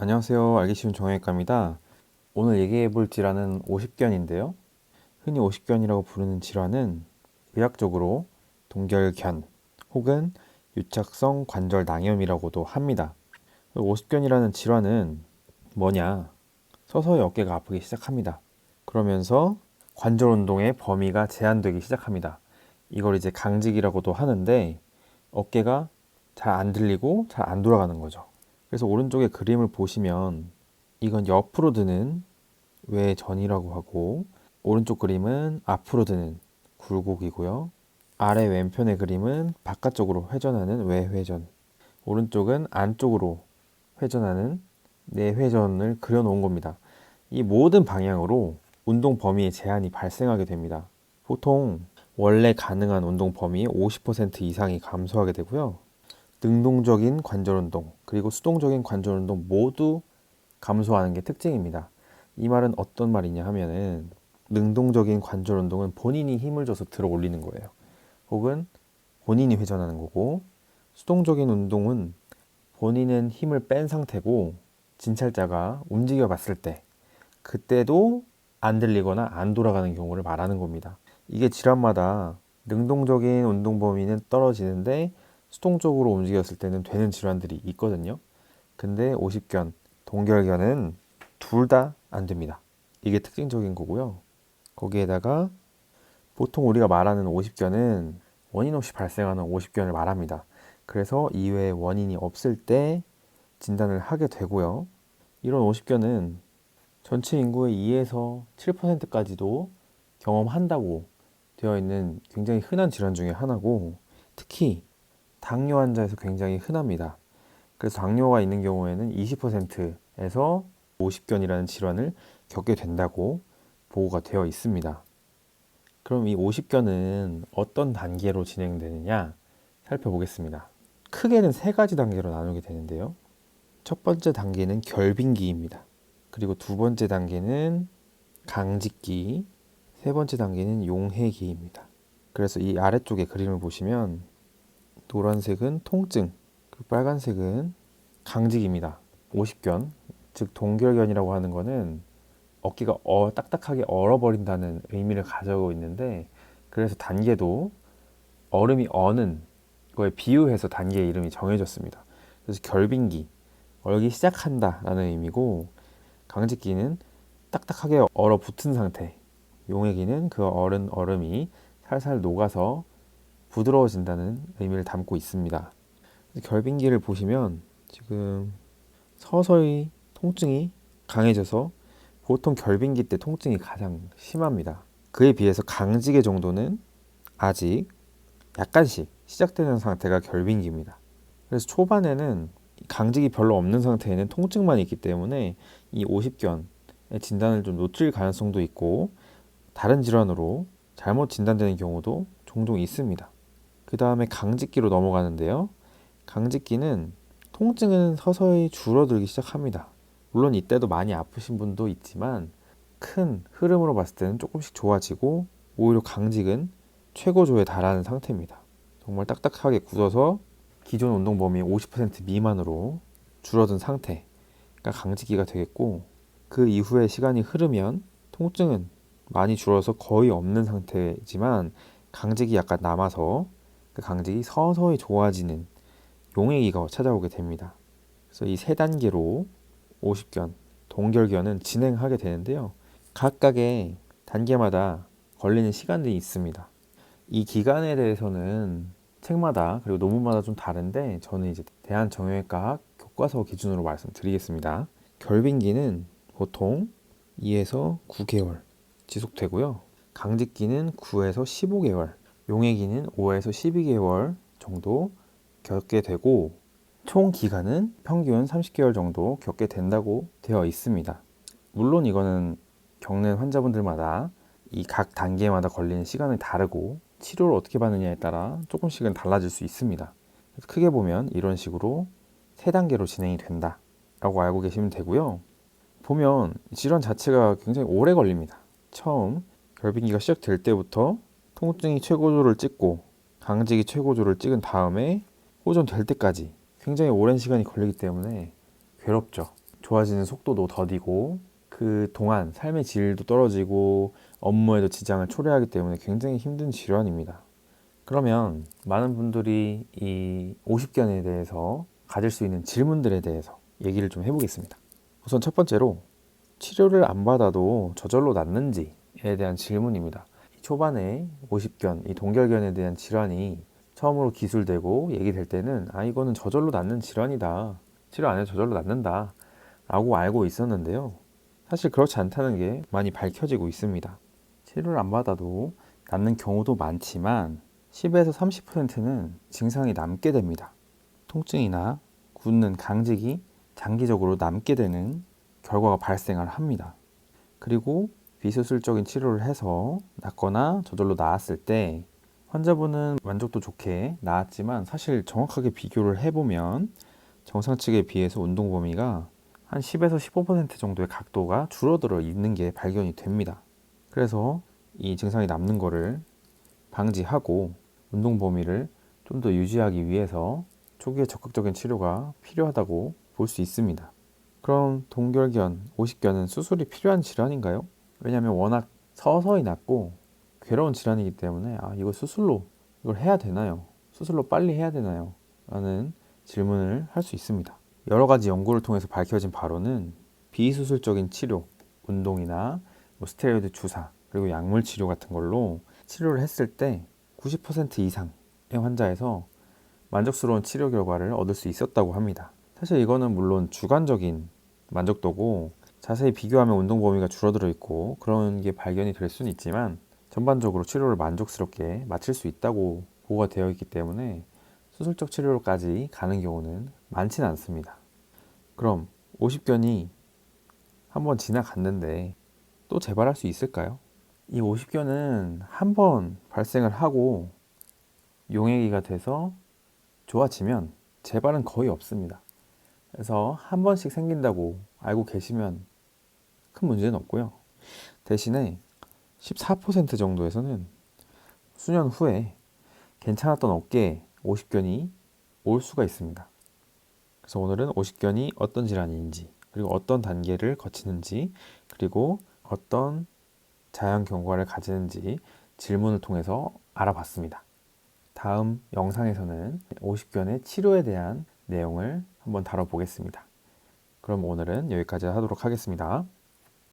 안녕하세요. 알기 쉬운 정형외과입니다. 오늘 얘기해 볼 질환은 오십견인데요. 흔히 오십견이라고 부르는 질환은 의학적으로 동결견 혹은 유착성 관절 낭염이라고도 합니다. 오십견이라는 질환은 뭐냐? 서서히 어깨가 아프기 시작합니다. 그러면서 관절 운동의 범위가 제한되기 시작합니다. 이걸 이제 강직이라고도 하는데 어깨가 잘 안 들리고 잘 안 돌아가는 거죠. 그래서 오른쪽에 그림을 보시면 이건 옆으로 드는 외전이라고 하고, 오른쪽 그림은 앞으로 드는 굴곡이고요. 아래 왼편의 그림은 바깥쪽으로 회전하는 외회전, 오른쪽은 안쪽으로 회전하는 내회전을 그려놓은 겁니다. 이 모든 방향으로 운동 범위의 제한이 발생하게 됩니다. 보통 원래 가능한 운동 범위의 50% 이상이 감소하게 되고요. 능동적인 관절 운동, 그리고 수동적인 관절 운동 모두 감소하는 게 특징입니다. 이 말은 어떤 말이냐 하면은 능동적인 관절 운동은 본인이 힘을 줘서 들어 올리는 거예요. 혹은 본인이 회전하는 거고, 수동적인 운동은 본인은 힘을 뺀 상태고 진찰자가 움직여 봤을 때 그때도 안 들리거나 안 돌아가는 경우를 말하는 겁니다. 이게 질환마다 능동적인 운동 범위는 떨어지는데 수동적으로 움직였을 때는 되는 질환들이 있거든요. 근데 오십견, 동결견은 둘 다 안 됩니다. 이게 특징적인 거고요. 거기에다가 보통 우리가 말하는 오십견은 원인 없이 발생하는 오십견을 말합니다. 그래서 이외에 원인이 없을 때 진단을 하게 되고요. 이런 오십견은 전체 인구의 2에서 7%까지도 경험한다고 되어 있는 굉장히 흔한 질환 중에 하나고, 특히 당뇨 환자에서 굉장히 흔합니다. 그래서 당뇨가 있는 경우에는 20%에서 오십견이라는 질환을 겪게 된다고 보고가 되어 있습니다. 그럼 이 오십견은 어떤 단계로 진행되느냐 살펴보겠습니다. 크게는 세 가지 단계로 나누게 되는데요. 첫 번째 단계는 결빙기입니다. 그리고 두 번째 단계는 강직기, 세 번째 단계는 용해기입니다. 그래서 이 아래쪽에 그림을 보시면 노란색은 통증, 그리고 빨간색은 강직입니다. 오십견, 즉 동결견이라고 하는 거는 어깨가 딱딱하게 얼어버린다는 의미를 가지고 있는데, 그래서 단계도 얼음이 어는 거에 비유해서 단계의 이름이 정해졌습니다. 그래서 결빙기, 얼기 시작한다 라는 의미고, 강직기는 딱딱하게 얼어붙은 상태, 용해기는 그 얼음이 살살 녹아서 부드러워진다는 의미를 담고 있습니다. 결빙기를 보시면 지금 서서히 통증이 강해져서 보통 결빙기 때 통증이 가장 심합니다. 그에 비해서 강직의 정도는 아직 약간씩 시작되는 상태가 결빙기입니다. 그래서 초반에는 강직이 별로 없는 상태에는 통증만 있기 때문에 이 오십견의 진단을 좀 놓칠 가능성도 있고, 다른 질환으로 잘못 진단되는 경우도 종종 있습니다. 그 다음에 강직기로 넘어가는데요. 강직기는 통증은 서서히 줄어들기 시작합니다. 물론 이때도 많이 아프신 분도 있지만 큰 흐름으로 봤을 때는 조금씩 좋아지고, 오히려 강직은 최고조에 달하는 상태입니다. 정말 딱딱하게 굳어서 기존 운동 범위 50% 미만으로 줄어든 상태가 강직기가 되겠고, 그 이후에 시간이 흐르면 통증은 많이 줄어서 거의 없는 상태지만 강직이 약간 남아서 그 강직이 서서히 좋아지는 용해기가 찾아오게 됩니다. 그래서 이 세 단계로 오십견, 동결견은 진행하게 되는데요. 각각의 단계마다 걸리는 시간들이 있습니다. 이 기간에 대해서는 책마다 그리고 논문마다 좀 다른데, 저는 이제 대한정형외과학 교과서 기준으로 말씀드리겠습니다. 결빙기는 보통 2에서 9개월 지속되고요. 강직기는 9에서 15개월, 용해기는 5에서 12개월 정도 겪게 되고, 총 기간은 평균 30개월 정도 겪게 된다고 되어 있습니다. 물론 이거는 겪는 환자분들마다 이 각 단계마다 걸리는 시간이 다르고 치료를 어떻게 받느냐에 따라 조금씩은 달라질 수 있습니다. 그래서 크게 보면 이런 식으로 세 단계로 진행이 된다 라고 알고 계시면 되고요. 보면 질환 자체가 굉장히 오래 걸립니다. 처음 결빙기가 시작될 때부터 통증이 최고조를 찍고 강직이 최고조를 찍은 다음에 호전될 때까지 굉장히 오랜 시간이 걸리기 때문에 괴롭죠. 좋아지는 속도도 더디고 그 동안 삶의 질도 떨어지고 업무에도 지장을 초래하기 때문에 굉장히 힘든 질환입니다. 그러면 많은 분들이 이 오십견에 대해서 가질 수 있는 질문들에 대해서 얘기를 좀 해보겠습니다. 우선 첫 번째로 치료를 안 받아도 저절로 낫는지에 대한 질문입니다. 초반에 오십견, 이 동결견에 대한 질환이 처음으로 기술되고 얘기될 때는 이거는 저절로 낫는 질환이다. 치료 안 해도 저절로 낫는다. 라고 알고 있었는데요. 사실 그렇지 않다는 게 많이 밝혀지고 있습니다. 치료를 안 받아도 낫는 경우도 많지만 10에서 30%는 증상이 남게 됩니다. 통증이나 굳는 강직이 장기적으로 남게 되는 결과가 발생을 합니다. 그리고 비수술적인 치료를 해서 낫거나 저절로 나았을 때 환자분은 만족도 좋게 나았지만 사실 정확하게 비교를 해보면 정상 측에 비해서 운동 범위가 한 10에서 15% 정도의 각도가 줄어들어 있는 게 발견이 됩니다. 그래서 이 증상이 남는 거를 방지하고 운동 범위를 좀 더 유지하기 위해서 초기에 적극적인 치료가 필요하다고 볼 수 있습니다. 그럼 동결견, 오십견은 수술이 필요한 질환인가요? 왜냐하면 워낙 서서히 낫고 괴로운 질환이기 때문에 이거 수술로 이걸 해야 되나요? 수술로 빨리 해야 되나요? 라는 질문을 할 수 있습니다. 여러 가지 연구를 통해서 밝혀진 바로는 비수술적인 치료, 운동이나 스테로이드 주사, 그리고 약물 치료 같은 걸로 치료를 했을 때 90% 이상의 환자에서 만족스러운 치료 결과를 얻을 수 있었다고 합니다. 사실 이거는 물론 주관적인 만족도고 자세히 비교하면 운동 범위가 줄어들어 있고 그런 게 발견이 될 수는 있지만 전반적으로 치료를 만족스럽게 마칠 수 있다고 보고가 되어 있기 때문에 수술적 치료로까지 가는 경우는 많지는 않습니다. 그럼 오십견이 한번 지나갔는데 또 재발할 수 있을까요? 이 오십견은 한 번 발생을 하고 용액이가 돼서 좋아지면 재발은 거의 없습니다. 그래서 한 번씩 생긴다고 알고 계시면 큰 문제는 없고요. 대신에 14% 정도에서는 수년 후에 괜찮았던 어깨에 오십견이 올 수가 있습니다. 그래서 오늘은 오십견이 어떤 질환인지, 그리고 어떤 단계를 거치는지, 그리고 어떤 자연 경과를 가지는지 질문을 통해서 알아봤습니다. 다음 영상에서는 오십견의 치료에 대한 내용을 한번 다뤄보겠습니다. 그럼 오늘은 여기까지 하도록 하겠습니다.